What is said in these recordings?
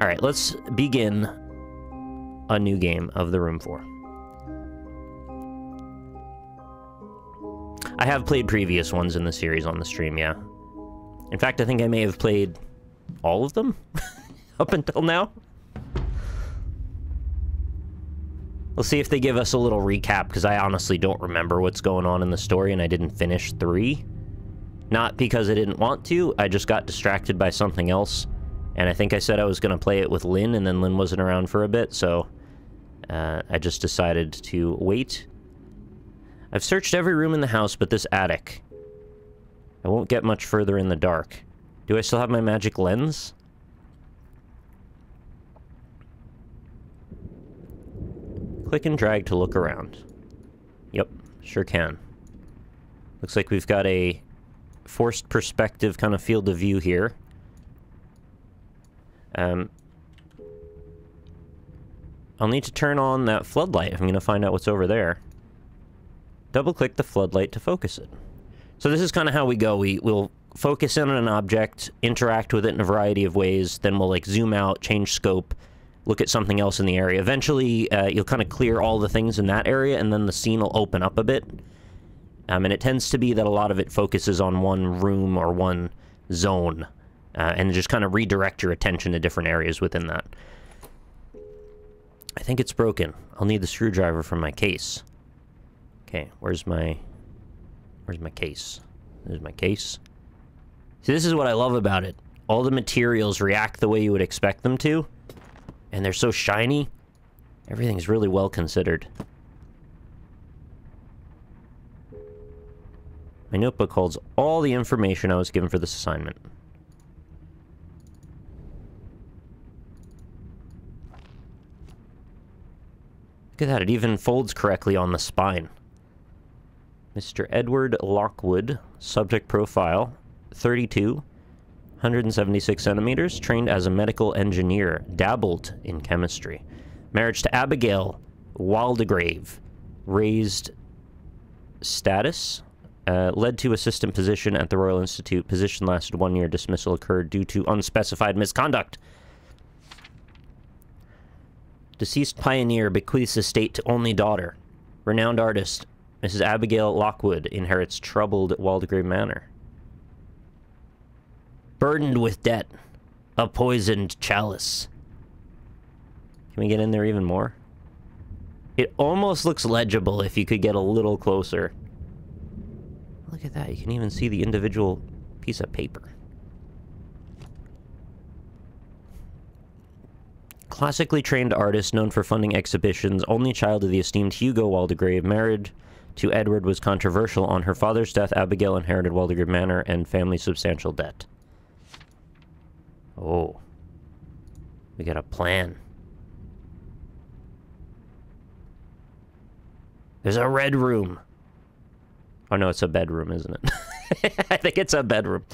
Alright, let's begin a new game of the Room 4. I have played previous ones in the series on the stream, yeah. In fact, I think I may have played all of them up until now. We'll see if they give us a little recap, because I honestly don't remember what's going on in the story, and I didn't finish 3. Not because I didn't want to, I just got distracted by something else. And I think I said I was going to play it with Lynn, and then Lynn wasn't around for a bit, so I just decided to wait. I've searched every room in the house but this attic. I won't get much further in the dark. Do I still have my magic lens? Click and drag to look around. Yep, sure can. Looks like we've got a forced perspective kind of field of view here. I'll need to turn on that floodlight if I'm going to find out what's over there. Double-click the floodlight to focus it. So this is kind of how we go. We'll focus in on an object, interact with it in a variety of ways, then we'll, like, zoom out, change scope, look at something else in the area. Eventually, you'll kind of clear all the things in that area, and then the scene will open up a bit. And it tends to be that a lot of it focuses on one room or one zone, and just kind of redirect your attention to different areas within that. I think it's broken. I'll need the screwdriver from my case. Okay, where's my case? There's my case. See, this is what I love about it. All the materials react the way you would expect them to, and they're so shiny. Everything's really well considered. My notebook holds all the information I was given for this assignment. Look at that, it even folds correctly on the spine. Mr. Edward Lockwood, subject profile, 32, 176 centimeters, trained as a medical engineer, dabbled in chemistry. Marriage to Abigail Waldegrave, raised status, led to assistant position at the Royal Institute. Position lasted 1 year. Dismissal occurred due to unspecified misconduct. Deceased pioneer bequeaths estate to only daughter. Renowned artist, Mrs. Abigail Lockwood, inherits troubled Waldegrave Manor. Burdened with debt. A poisoned chalice. Can we get in there even more? It almost looks legible if you could get a little closer. Look at that, you can even see the individual piece of paper. Classically trained artist known for funding exhibitions, only child of the esteemed Hugo Waldegrave, married to Edward, was controversial. On her father's death, Abigail inherited Waldegrave Manor and family's substantial debt. Oh. We got a plan. There's a red room. Oh no, it's a bedroom, isn't it? I think it's a bedroom.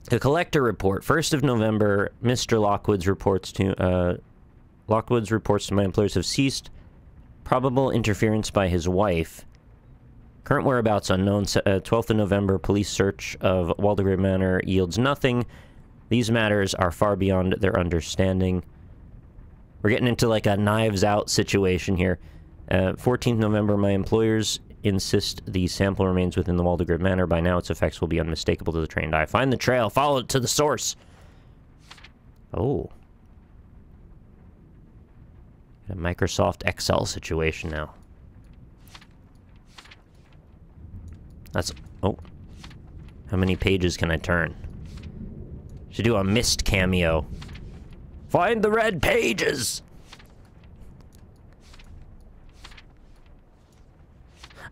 The collector report. 1st of November, Mr. Lockwood's reports to my employers have ceased. Probable interference by his wife. Current whereabouts unknown. 12th of November, police search of Waldegrave Manor yields nothing. These matters are far beyond their understanding. We're getting into like a Knives Out situation here. 14th November, my employers insist the sample remains within the Waldegrave Manor. By now, its effects will be unmistakable to the trained eye. Find the trail. Follow it to the source. Oh. A Microsoft Excel situation now. That's... Oh. How many pages can I turn? Should do a mist cameo. Find the red pages!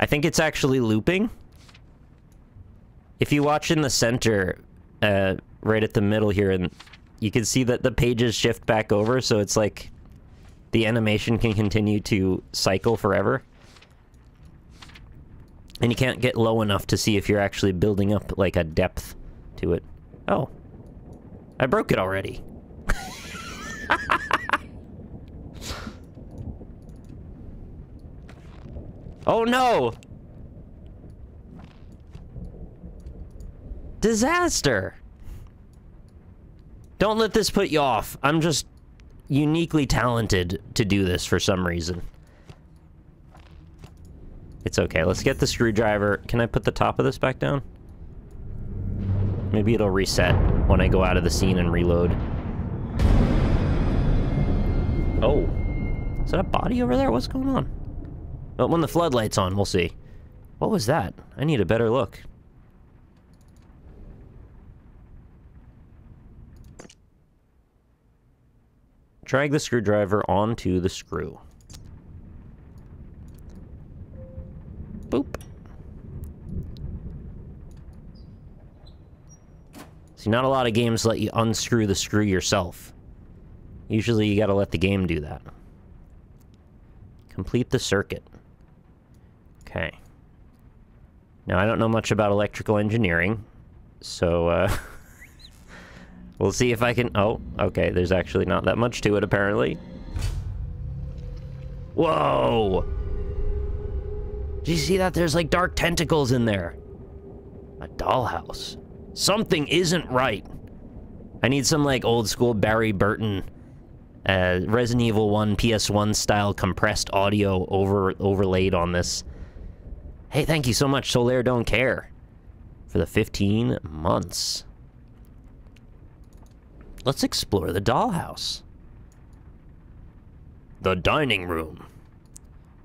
I think it's actually looping. If you watch in the center, right at the middle here, and you can see that the pages shift back over, so it's like the animation can continue to cycle forever. And you can't get low enough to see if you're actually building up, like, a depth to it. Oh. I broke it already. Oh no! Disaster! Don't let this put you off. I'm just uniquely talented to do this for some reason. It's okay. Let's get the screwdriver. Can I put the top of this back down? Maybe it'll reset when I go out of the scene and reload. Oh. Is that a body over there? What's going on? But when the floodlight's on, we'll see. What was that? I need a better look. Drag the screwdriver onto the screw. Boop. See, not a lot of games let you unscrew the screw yourself. Usually you gotta let the game do that. Complete the circuit. Okay. Now, I don't know much about electrical engineering, so, we'll see if I can... Oh, okay, there's actually not that much to it, apparently. Whoa! Did you see that? There's, like, dark tentacles in there. A dollhouse. Something isn't right. I need some, like, old-school Barry Burton, Resident Evil 1 PS1 style compressed audio overlaid on this. Hey, thank you so much, Solaire Don't Care, for the 15 months. Let's explore the dollhouse. The dining room.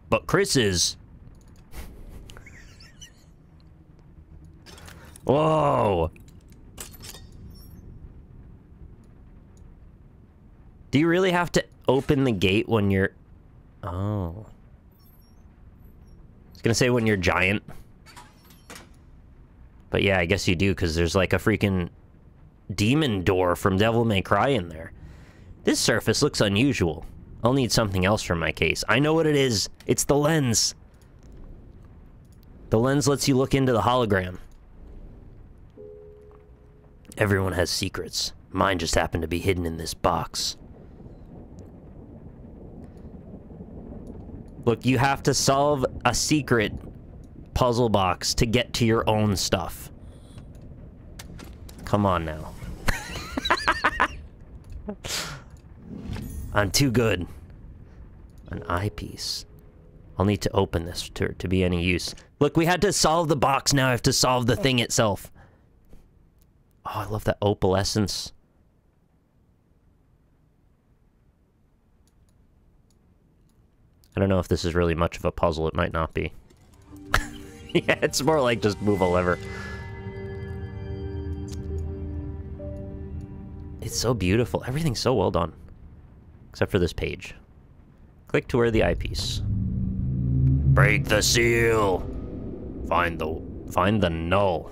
But Chris is... Whoa! Do you really have to open the gate when you're... Oh. I was gonna say when you're giant. But yeah, I guess you do, because there's like a freaking demon door from Devil May Cry in there. This surface looks unusual. I'll need something else for my case. I know what it is. It's the lens. The lens lets you look into the hologram. Everyone has secrets. Mine just happened to be hidden in this box. Look, you have to solve a secret puzzle box to get to your own stuff. Come on now. I'm too good. An eyepiece. I'll need to open this to be any use. Look, we had to solve the box, now I have to solve the thing itself. Oh, I love that opalescence. I don't know if this is really much of a puzzle. It might not be. Yeah, it's more like just move a lever. It's so beautiful. Everything's so well done. Except for this page. Click to wear the eyepiece. Break the seal! Find the null.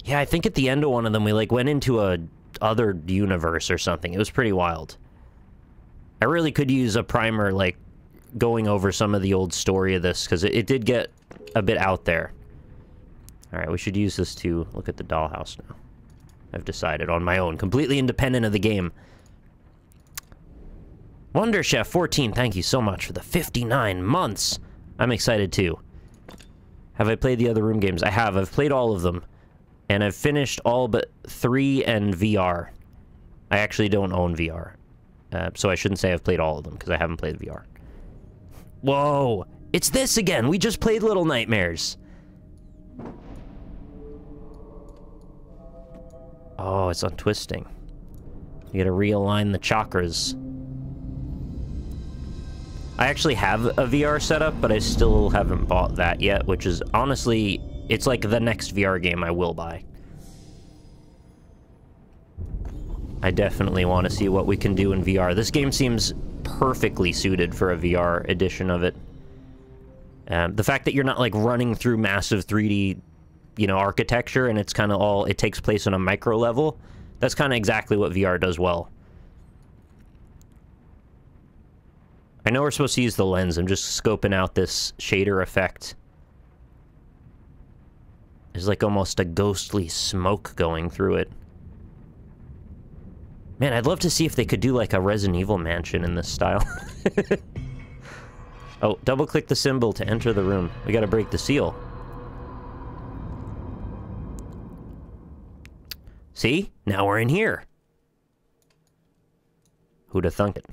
Yeah, I think at the end of one of them, we, like, went into a other universe or something. It was pretty wild. I really could use a primer, like, going over some of the old story of this, because it did get a bit out there. Alright, we should use this to look at the dollhouse now. I've decided on my own, completely independent of the game. Wonder Chef 14, thank you so much for the 59 months! I'm excited too. Have I played the other room games? I have. I've played all of them. And I've finished all but 3 and VR. I actually don't own VR. So I shouldn't say I've played all of them, because I haven't played VR. Whoa! It's this again! We just played Little Nightmares! Oh, it's untwisting. You gotta realign the chakras. I actually have a VR setup, but I still haven't bought that yet, which is, honestly, it's like the next VR game I will buy. I definitely want to see what we can do in VR. This game seems perfectly suited for a VR edition of it. The fact that you're not, like, running through massive 3D, you know, architecture, and it's kind of all, it takes place on a micro level, that's kind of exactly what VR does well. I know we're supposed to use the lens. I'm just scoping out this shader effect. There's, like, almost a ghostly smoke going through it. Man, I'd love to see if they could do, like, a Resident Evil mansion in this style. Oh, double-click the symbol to enter the room. We gotta break the seal. See? Now we're in here. Who'd have thunk it?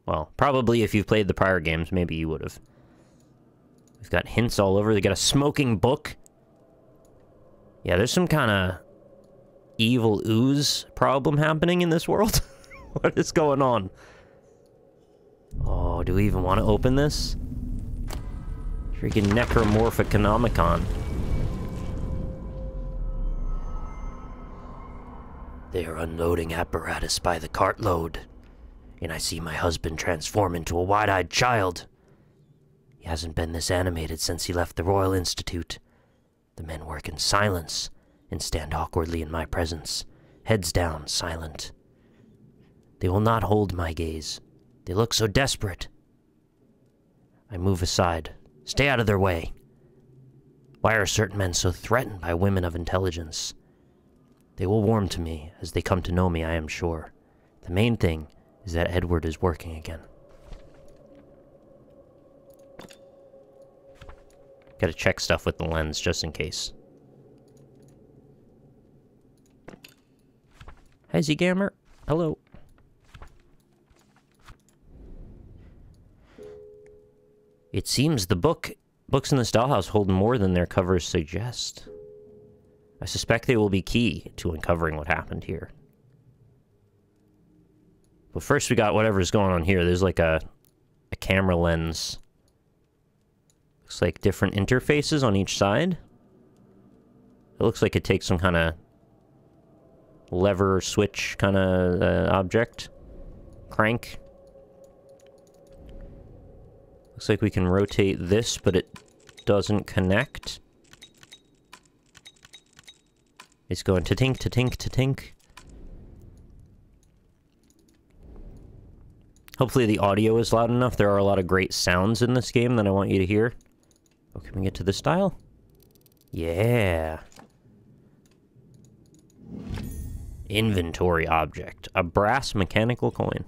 Well, probably if you've played the prior games, maybe you would have. We've got hints all over. They got a smoking book. Yeah, there's some kind of evil ooze problem happening in this world. What is going on? Oh, do we even want to open this? Freaking Necromorphicomicon. They are unloading apparatus by the cartload, and I see my husband transform into a wide-eyed child. He hasn't been this animated since he left the Royal Institute. The men work in silence and stand awkwardly in my presence, heads down, silent. They will not hold my gaze. They look so desperate. I move aside. Stay out of their way. Why are certain men so threatened by women of intelligence? They will warm to me as they come to know me, I am sure. The main thing is that Edward is working again. Gotta check stuff with the lens, just in case. Hi, Z-Gammer. Hello. It seems the books in this dollhouse hold more than their covers suggest. I suspect they will be key to uncovering what happened here. But first we got whatever's going on here. There's like a camera lens. Looks like different interfaces on each side. It looks like it takes some kind of lever switch kind of object. Crank. Looks like we can rotate this, but it doesn't connect. It's going to-tink, to-tink, to-tink. Hopefully the audio is loud enough. There are a lot of great sounds in this game that I want you to hear. Oh, can we get to this dial? Yeah. Inventory object. A brass mechanical coin.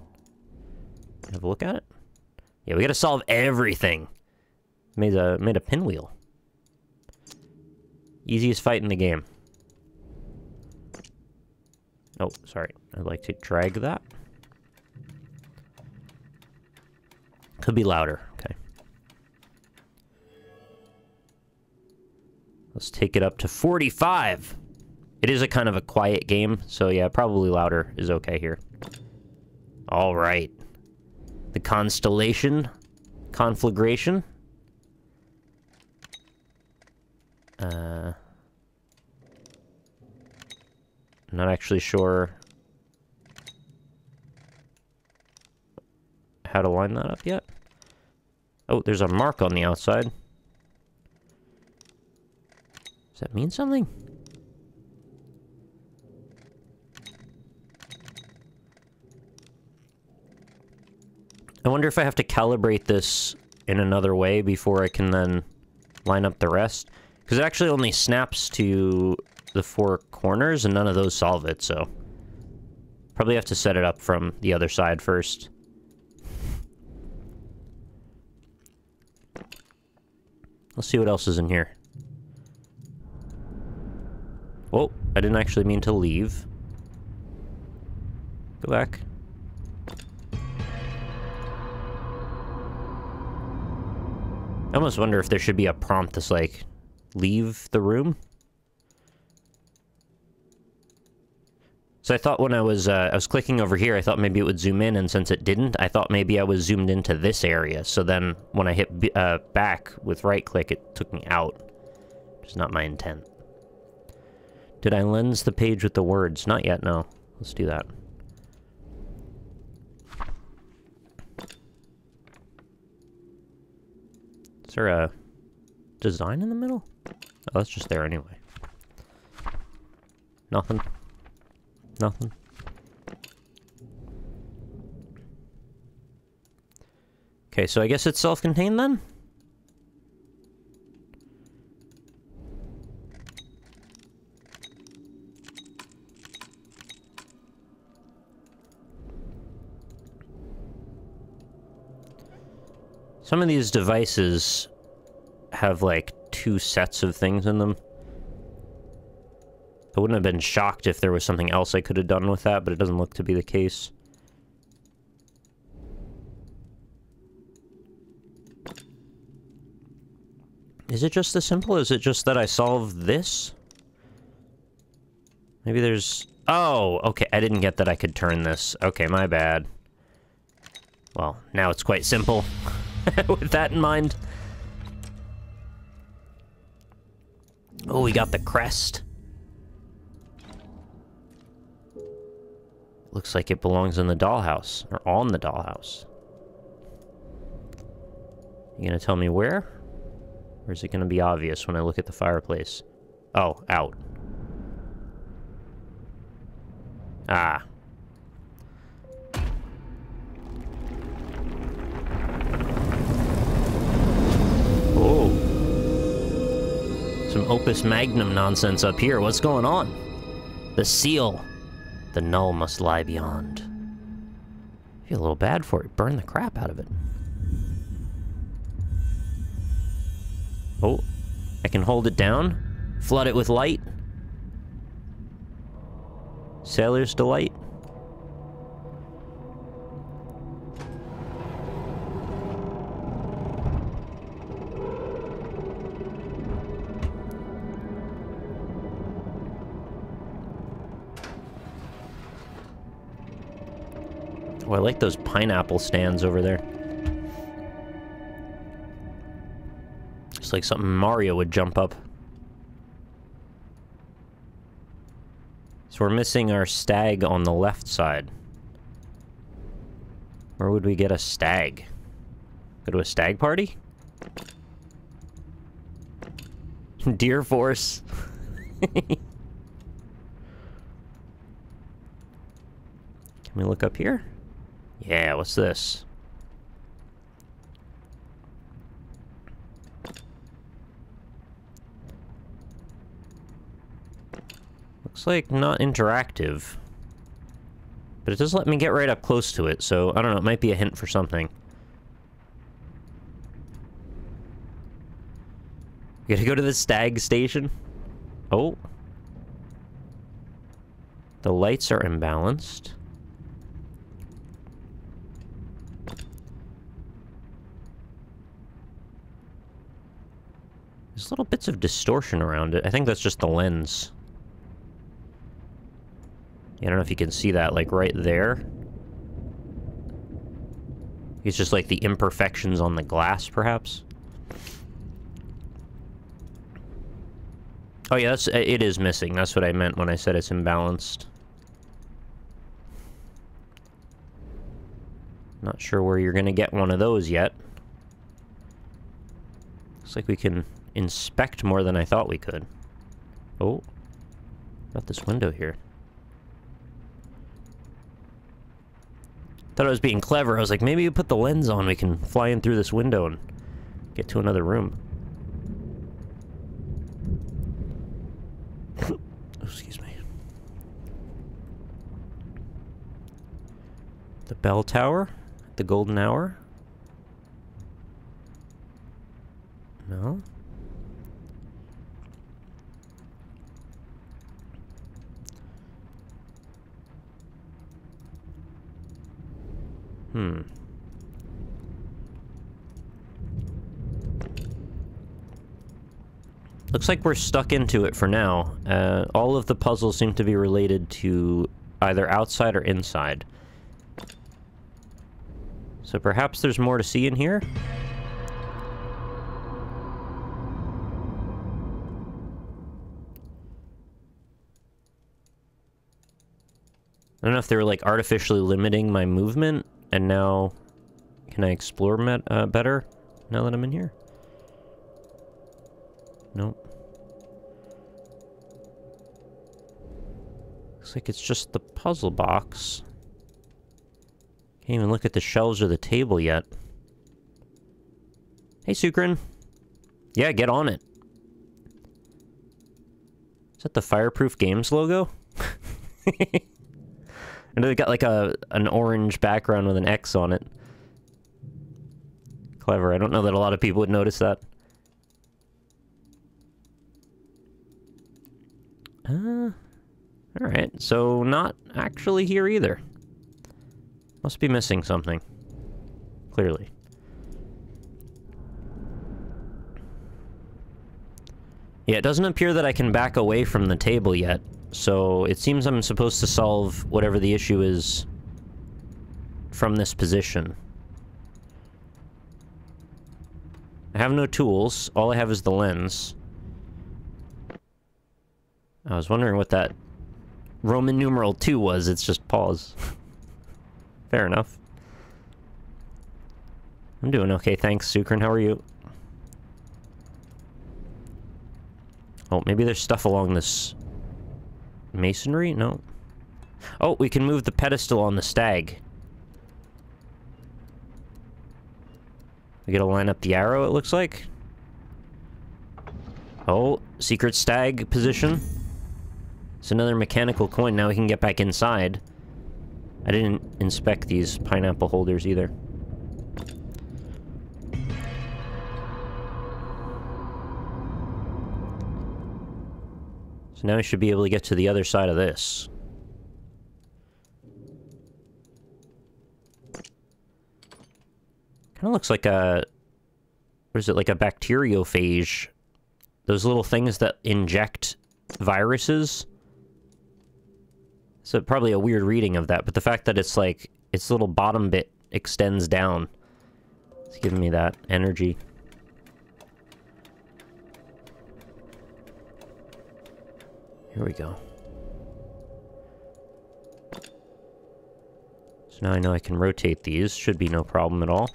Have a look at it. Yeah, we gotta solve everything. Made a pinwheel. Easiest fight in the game. Oh, sorry. I'd like to drag that. Could be louder. Okay. Let's take it up to 45. It is a kind of a quiet game, so yeah, probably louder is okay here. All right. The constellation. Conflagration. I'm not actually sure how to line that up yet. Oh, there's a mark on the outside. Does that mean something? I wonder if I have to calibrate this in another way before I can then line up the rest. Because it actually only snaps to the 4 corners, and none of those solve it, so... Probably have to set it up from the other side first. Let's see what else is in here. Whoa, I didn't actually mean to leave. Go back. I almost wonder if there should be a prompt that's like, leave the room? So I thought when I was clicking over here, I thought maybe it would zoom in, and since it didn't, I thought maybe I was zoomed into this area. So then when I hit back with right-click, it took me out, which is not my intent. Did I lens the page with the words? Not yet, no. Let's do that. Is there a design in the middle? Oh, that's just there anyway. Nothing. Nothing. Okay, so I guess it's self-contained then? Some of these devices have like 2 sets of things in them. I wouldn't have been shocked if there was something else I could have done with that, but it doesn't look to be the case. Is it just this simple? Is it just that I solve this? Maybe there's... Oh, okay. I didn't get that I could turn this. Okay, my bad. Well, now it's quite simple. With that in mind. Oh, we got the crest. Looks like it belongs in the dollhouse. Or on the dollhouse. You gonna tell me where? Or is it gonna be obvious when I look at the fireplace? Oh, out. Ah. Oh. Some Opus Magnum nonsense up here. What's going on? The seal. The null must lie beyond. I feel a little bad for it. Burn the crap out of it. Oh. I can hold it down. Flood it with light. Sailor's delight. Oh, I like those pineapple stands over there. It's like something Mario would jump up. So we're missing our stag on the left side. Where would we get a stag? Go to a stag party? Deer Force. Can we look up here? Yeah, what's this? Looks like not interactive. But it does let me get right up close to it, so I don't know, it might be a hint for something. You gotta go to the stag station? Oh. The lights are imbalanced. There's little bits of distortion around it. I think that's just the lens. Yeah, I don't know if you can see that, like, right there. It's just, like, the imperfections on the glass, perhaps? Oh, yeah, it is missing. That's what I meant when I said it's imbalanced. Not sure where you're gonna get one of those yet. Looks like we can inspect more than I thought we could. Oh. Got this window here. Thought I was being clever. I was like, maybe you put the lens on, we can fly in through this window and get to another room. Oh, excuse me. The bell tower? The golden hour? No? Looks like we're stuck into it for now. All of the puzzles seem to be related to either outside or inside. So perhaps there's more to see in here? I don't know if they were, like, artificially limiting my movement, and now... Can I explore better now that I'm in here? Nope. Looks like it's just the puzzle box. Can't even look at the shelves or the table yet. Hey, Sukrin. Yeah, get on it. Is that the Fireproof Games logo? And they got like an orange background with an X on it. Clever. I don't know that a lot of people would notice that. Alright, so not actually here either. Must be missing something. Clearly. Yeah, it doesn't appear that I can back away from the table yet, so it seems I'm supposed to solve whatever the issue is from this position. I have no tools. All I have is the lens. I was wondering what that Roman numeral 2 was. It's just pause. Fair enough. I'm doing okay, thanks, Sukrin. How are you? Oh, maybe there's stuff along this masonry? No. Oh, we can move the pedestal on the stag. We gotta line up the arrow, it looks like. Oh, secret stag position. It's another mechanical coin. Now we can get back inside. I didn't inspect these pineapple holders either. So now we should be able to get to the other side of this. Kind of looks like a... What is it? Like a bacteriophage. Those little things that inject viruses. So probably a weird reading of that, but the fact that it's like... Its little bottom bit extends down. It's giving me that energy. Here we go. So now I know I can rotate these. Should be no problem at all.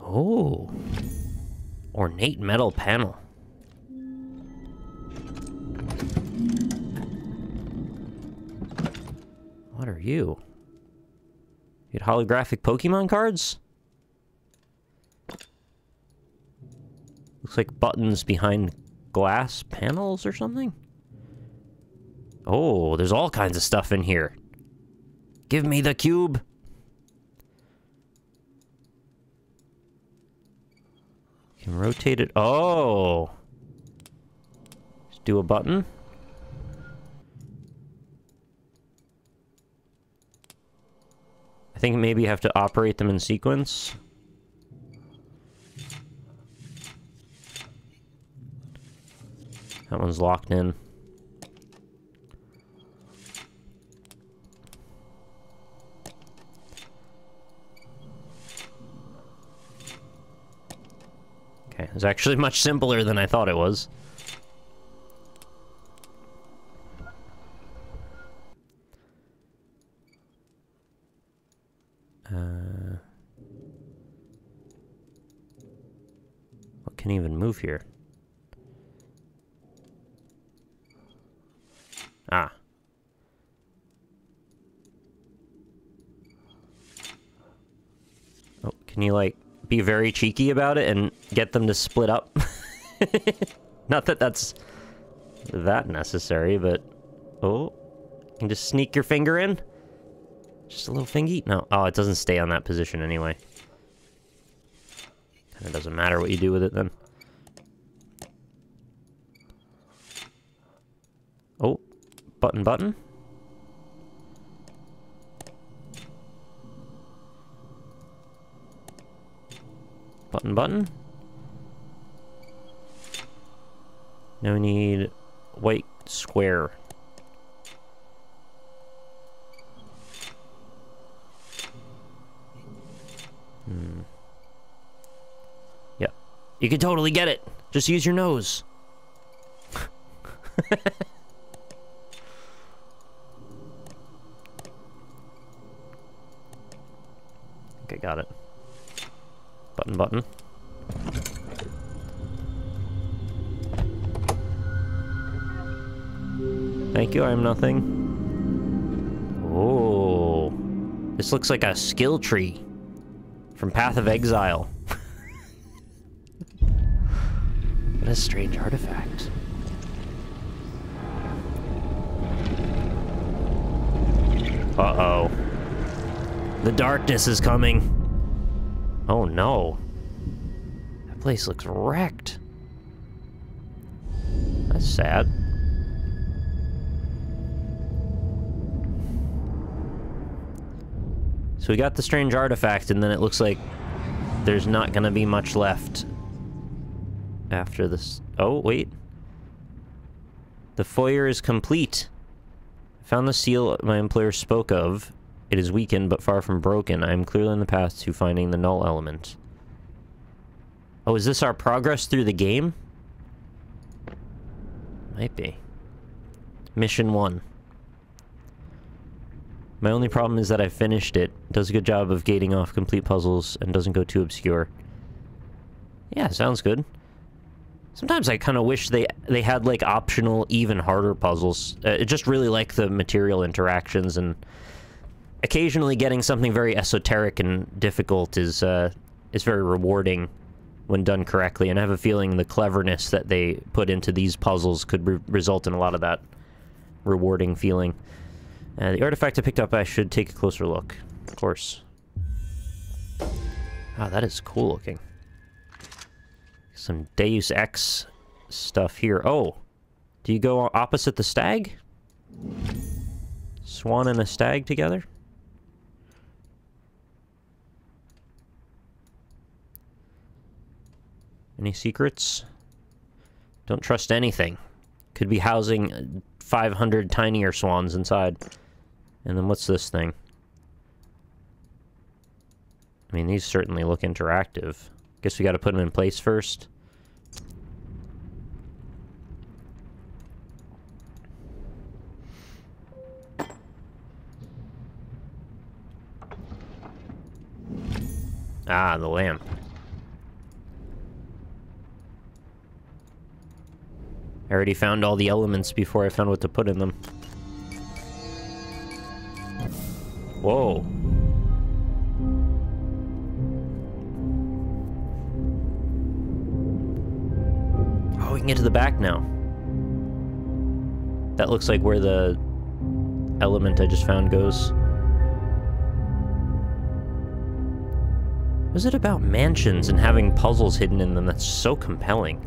Oh. Ornate metal panel. What are you? Get holographic Pokemon cards? Looks like buttons behind glass panels or something? Oh, there's all kinds of stuff in here. Give me the cube. Can rotate it. Oh. Just do a button. I think maybe you have to operate them in sequence. That one's locked in. Okay, it's actually much simpler than I thought it was. What can even move here? Ah. Oh, can you, like, be very cheeky about it and get them to split up? Not that that's that necessary, but... Oh. You can just sneak your finger in? Just a little fingy? No. Oh, it doesn't stay on that position anyway. Kinda doesn't matter what you do with it then. Oh. Button, button. Button, button. Now we need white square. Yep. You can totally get it. Just use your nose. Okay, got it. Button, button. Thank you, I am nothing. Oh. This looks like a skill tree from Path of Exile. What a strange artifact. Uh-oh. The darkness is coming. Oh no. That place looks wrecked. That's sad. So we got the strange artifact, and then it looks like there's not gonna be much left after this. Oh, wait. The foyer is complete. Found the seal my employer spoke of. It is weakened, but far from broken. I am clearly on the path to finding the null element. Oh, is this our progress through the game? Might be. Mission 1. My only problem is that I finished it. Does a good job of gating off complete puzzles and doesn't go too obscure. Yeah, sounds good. Sometimes I kind of wish they had, like, optional, even harder puzzles. I just really like the material interactions, and occasionally getting something very esoteric and difficult is very rewarding when done correctly, and I have a feeling the cleverness that they put into these puzzles could result in a lot of that rewarding feeling. The artifact I picked up, I should take a closer look. Of course. Wow, that is cool looking. Some Deus Ex stuff here. Oh! Do you go opposite the stag? Swan and a stag together? Any secrets? Don't trust anything. Could be housing 500 tinier swans inside. And then what's this thing? I mean, these certainly look interactive. Guess we gotta put them in place first. Ah, the lamp. I already found all the elements before I found what to put in them. Whoa. Oh, we can get to the back now. That looks like where the element I just found goes. What is it about mansions and having puzzles hidden in them that's so compelling?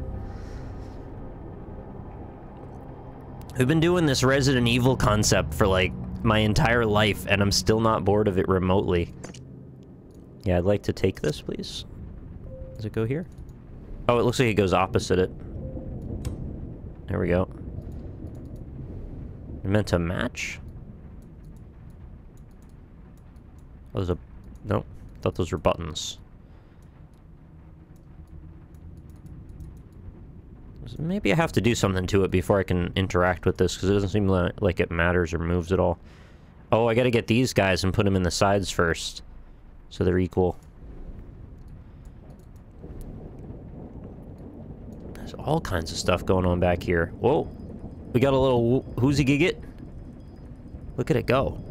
We've been doing this Resident Evil concept for, like, my entire life, and I'm still not bored of it remotely. Yeah, I'd like to take this, please. Does it go here? Oh, it looks like it goes opposite it. There we go. They're meant to match? Those are... Nope. Thought those were buttons. Maybe I have to do something to it before I can interact with this, because it doesn't seem like it matters or moves at all. Oh, I gotta get these guys and put them in the sides first, so they're equal. There's all kinds of stuff going on back here. Whoa! We got a little whoozy-giggit. Look at it go.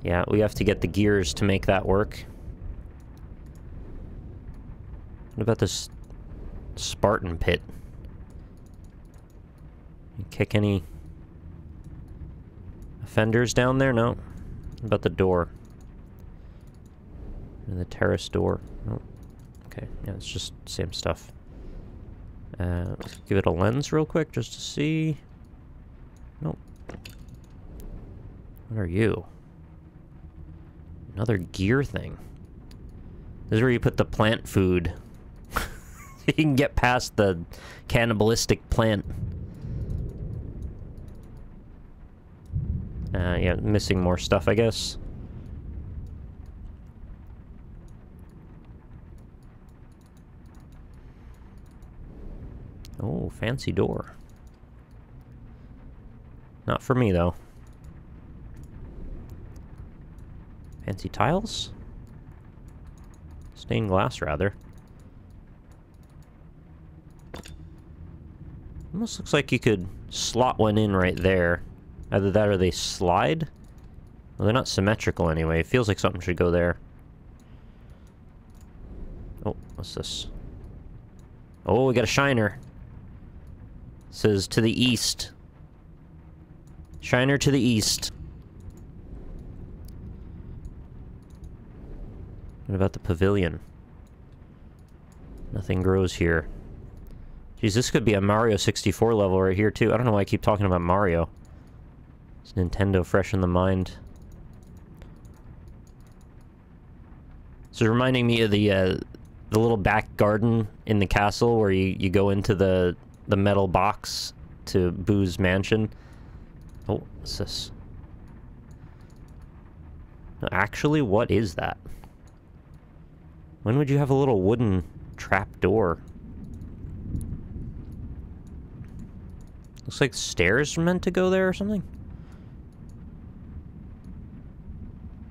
Yeah, we have to get the gears to make that work. What about this Spartan pit? You kick any offenders down there? No. What about the door? And the terrace door? No. Okay, yeah, it's just same stuff. Let's give it a lens real quick just to see. Nope. What are you? Another gear thing. This is where you put the plant food. You can get past the cannibalistic plant. Yeah, missing more stuff, I guess. Oh, fancy door. Not for me, though. Fancy tiles? Stained glass, rather. Almost looks like you could slot one in right there. Either that or they slide? Well, they're not symmetrical anyway. It feels like something should go there. Oh, what's this? Oh, we got a shiner. It says to the east. Shiner to the east. What about the pavilion? Nothing grows here. Geez, this could be a Mario 64 level right here, too. I don't know why I keep talking about Mario. It's Nintendo fresh in the mind. So reminding me of the little back garden in the castle where you go into the metal box to Boo's mansion. Oh, what's this? No, actually, what is that? When would you have a little wooden trap door? Looks like stairs are meant to go there or something.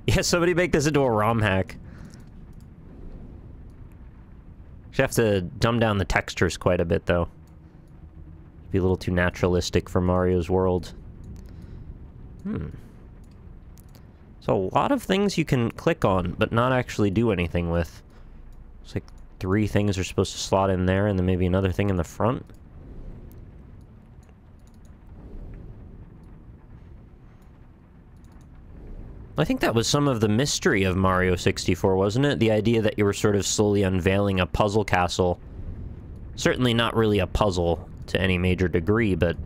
Yeah, somebody make this into a ROM hack. You have to dumb down the textures quite a bit, though. Be a little too naturalistic for Mario's world. So a lot of things you can click on, but not actually do anything with. It's like 3 things are supposed to slot in there, and then maybe another thing in the front. I think that was some of the mystery of Mario 64, wasn't it? The idea that you were sort of slowly unveiling a puzzle castle. Certainly not really a puzzle to any major degree, but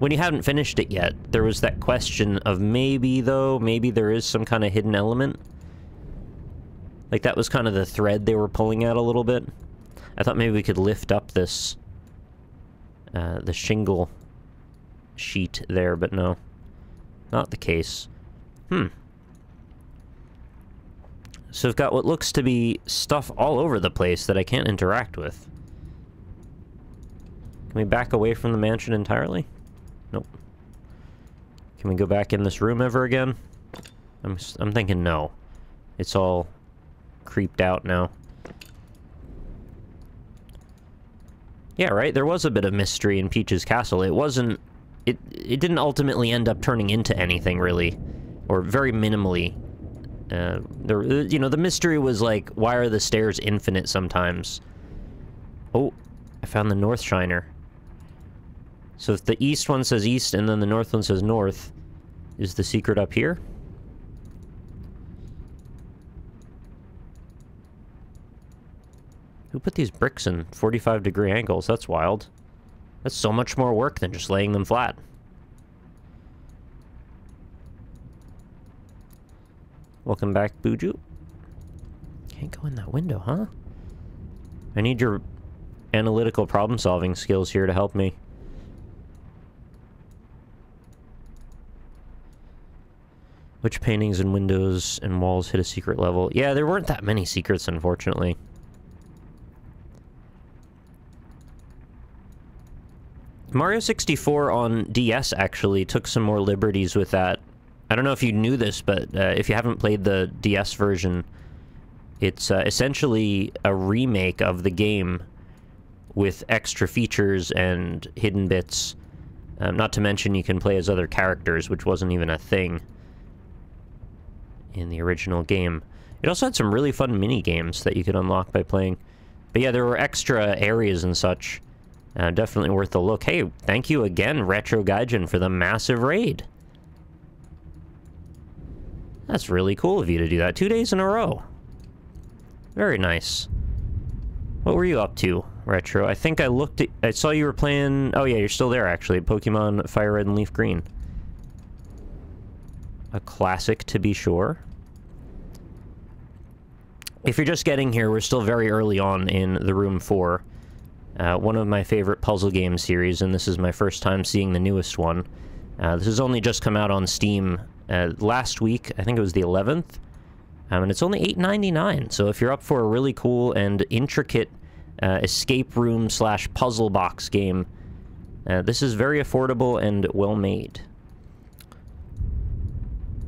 when you hadn't finished it yet, there was that question of maybe, though, maybe there is some kind of hidden element. Like, that was kind of the thread they were pulling at a little bit. I thought maybe we could lift up this, the shingle sheet there, but no. Not the case. So we've got what looks to be stuff all over the place that I can't interact with. Can we back away from the mansion entirely? Nope. Can we go back in this room ever again? I'm thinking no. It's all creeped out now. Yeah, right? There was a bit of mystery in Peach's castle. It wasn't... It didn't ultimately end up turning into anything, really. Or very minimally. You know, the mystery was like, why are the stairs infinite sometimes? Oh, I found the North Shiner. So if the east one says east and then the north one says north, is the secret up here? Who put these bricks in 45-degree angles? That's wild. That's so much more work than just laying them flat. Welcome back, Buju. Can't go in that window, huh? I need your analytical problem-solving skills here to help me. Which paintings and windows and walls hit a secret level? Yeah, there weren't that many secrets, unfortunately. Mario 64 on DS actually took some more liberties with that. I don't know if you knew this, but if you haven't played the DS version, it's essentially a remake of the game with extra features and hidden bits. Not to mention you can play as other characters, which wasn't even a thing in the original game. It also had some really fun mini-games that you could unlock by playing. But yeah, there were extra areas and such. Definitely worth a look. Hey, thank you again, Retro Gaijin, for the massive raid. That's really cool of you to do that. 2 days in a row. Very nice. What were you up to, Retro? I think I saw you were playing... Oh yeah, you're still there, actually. Pokemon Fire Red and Leaf Green. A classic, to be sure. If you're just getting here, we're still very early on in the Room 4. One of my favorite puzzle game series, and this is my first time seeing the newest one. This has only just come out on Steam last week. I think it was the 11th. And it's only $8.99, so if you're up for a really cool and intricate escape room / puzzle box game, this is very affordable and well made.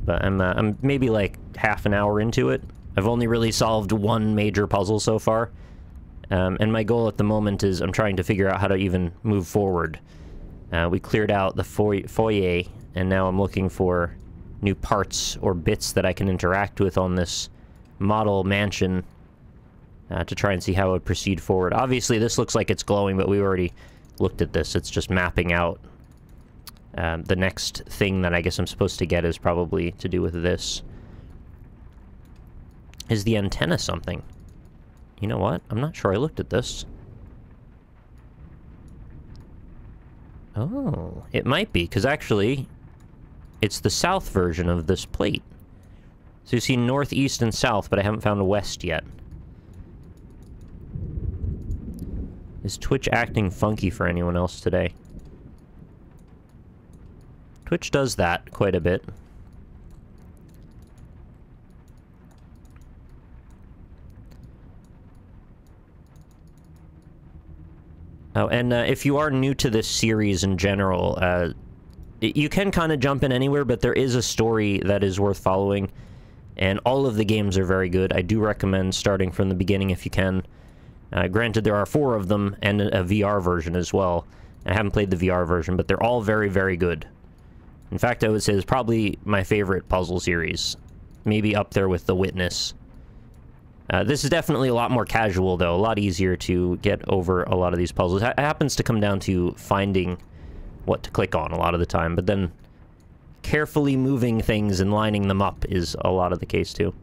But I'm maybe like half an hour into it. I've only really solved one major puzzle so far. And my goal at the moment is I'm trying to figure out how to even move forward. We cleared out the foyer, and now I'm looking for new parts or bits that I can interact with on this model mansion to try and see how it would proceed forward. Obviously, this looks like it's glowing, but we already looked at this. It's just mapping out. The next thing that I guess I'm supposed to get is probably to do with this. Is the antenna something? You know what? I'm not sure I looked at this. Oh, it might be, because actually, it's the south version of this plate. So you see north, east, and south, but I haven't found a west yet. Is Twitch acting funky for anyone else today? Twitch does that quite a bit. Oh, and if you are new to this series in general, you can kind of jump in anywhere, but there is a story that is worth following, and all of the games are very good. I do recommend starting from the beginning if you can. Granted, there are 4 of them, and a VR version as well. I haven't played the VR version, but they're all very, very good. In fact, I would say it's probably my favorite puzzle series. Maybe up there with The Witness. This is definitely a lot more casual, though. A lot easier to get over a lot of these puzzles. It happens to come down to finding what to click on a lot of the time, but then carefully moving things and lining them up is a lot of the case, too.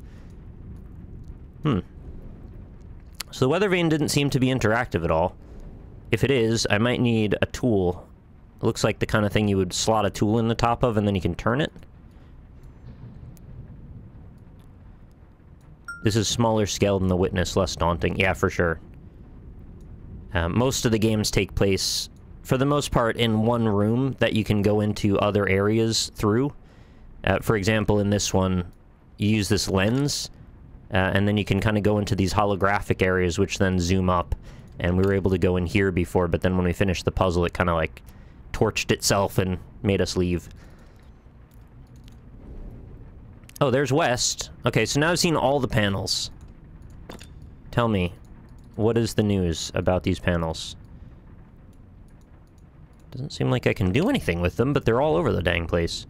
So the weather vane didn't seem to be interactive at all. If it is, I might need a tool. It looks like the kind of thing you would slot a tool in the top of, and then you can turn it. This is smaller scale than The Witness, less daunting. Yeah, for sure. Most of the games take place, for the most part, in one room that you can go into other areas through. For example, in this one, you use this lens, and then you can kind of go into these holographic areas, which then zoom up. And we were able to go in here before, but then when we finished the puzzle, it kind of, like, torched itself and made us leave. Oh, there's west. Okay, so now I've seen all the panels. Tell me, what is the news about these panels? Doesn't seem like I can do anything with them, but they're all over the dang place.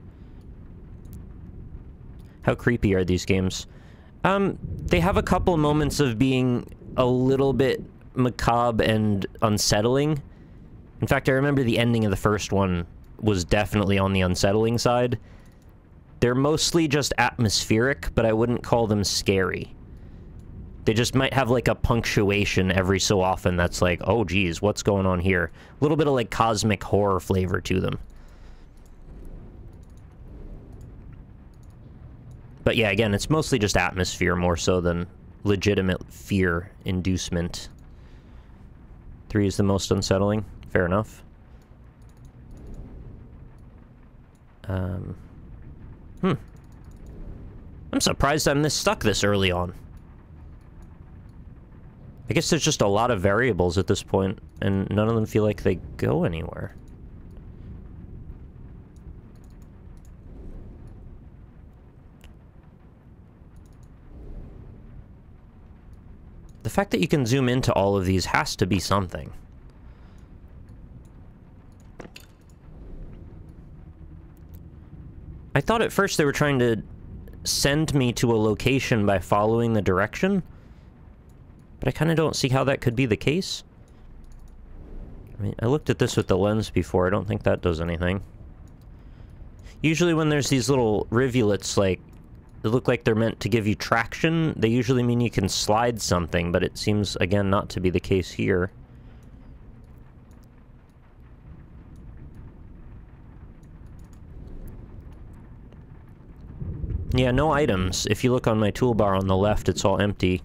How creepy are these games? They have a couple moments of being a little bit macabre and unsettling. In fact, I remember the ending of the first one was definitely on the unsettling side. They're mostly just atmospheric, but I wouldn't call them scary. They just might have, like, a punctuation every so often that's like, oh, geez, what's going on here? A little bit of, like, cosmic horror flavor to them. But yeah, again, it's mostly just atmosphere more so than legitimate fear inducement. 3 is the most unsettling. Fair enough. I'm surprised I'm stuck this early on. I guess there's just a lot of variables at this point, and none of them feel like they go anywhere. The fact that you can zoom into all of these has to be something. I thought at first they were trying to send me to a location by following the direction, but I kind of don't see how that could be the case. I mean, I looked at this with the lens before. I don't think that does anything. Usually when there's these little rivulets, like, that look like they're meant to give you traction, they usually mean you can slide something, but it seems, again, not to be the case here. Yeah, no items. If you look on my toolbar on the left, it's all empty.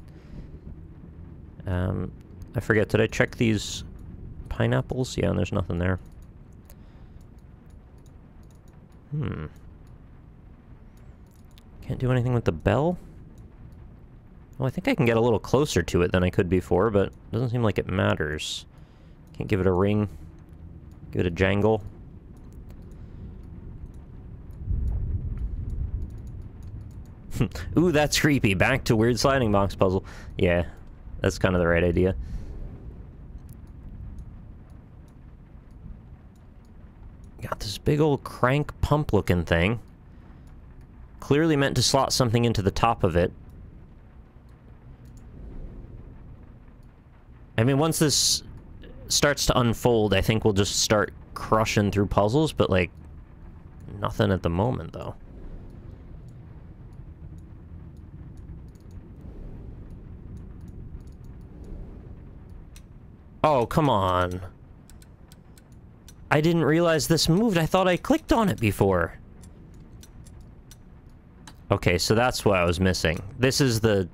I forget, did I check these pineapples? Yeah, and there's nothing there. Can't do anything with the bell? Well, I think I can get a little closer to it than I could before, but it doesn't seem like it matters. Can't give it a ring. Give it a jangle. Ooh, that's creepy. Back to weird sliding box puzzle. Yeah, that's kind of the right idea. Got this big old crank pump looking thing. Clearly meant to slot something into the top of it. I mean, once this starts to unfold, I think we'll just start crushing through puzzles, but, like, nothing at the moment, though. Oh, come on. I didn't realize this moved. I thought I clicked on it before. Okay, so that's what I was missing. This is the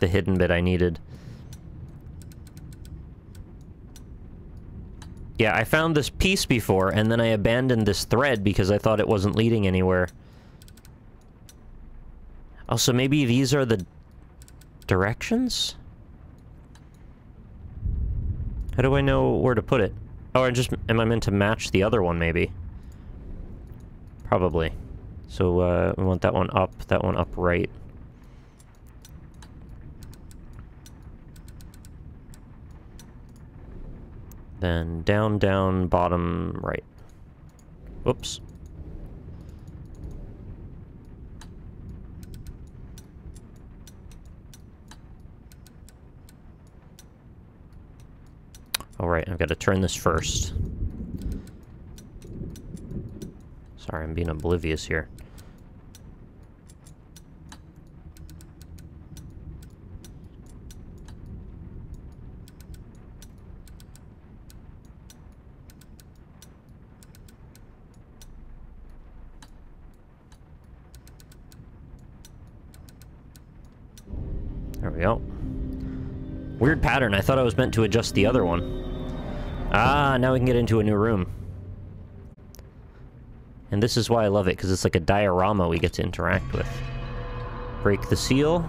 hidden bit I needed. Yeah, I found this piece before, and then I abandoned this thread because I thought it wasn't leading anywhere. Also, maybe these are the directions? How do I know where to put it? Oh, am I meant to match the other one, maybe? Probably. So, we want that one up right. Then down, down, bottom, right. Whoops. Alright, I've got to turn this first. Sorry, I'm being oblivious here. There we go. Weird pattern. I thought I was meant to adjust the other one. Ah, now we can get into a new room. And this is why I love it, because it's like a diorama we get to interact with. Break the seal.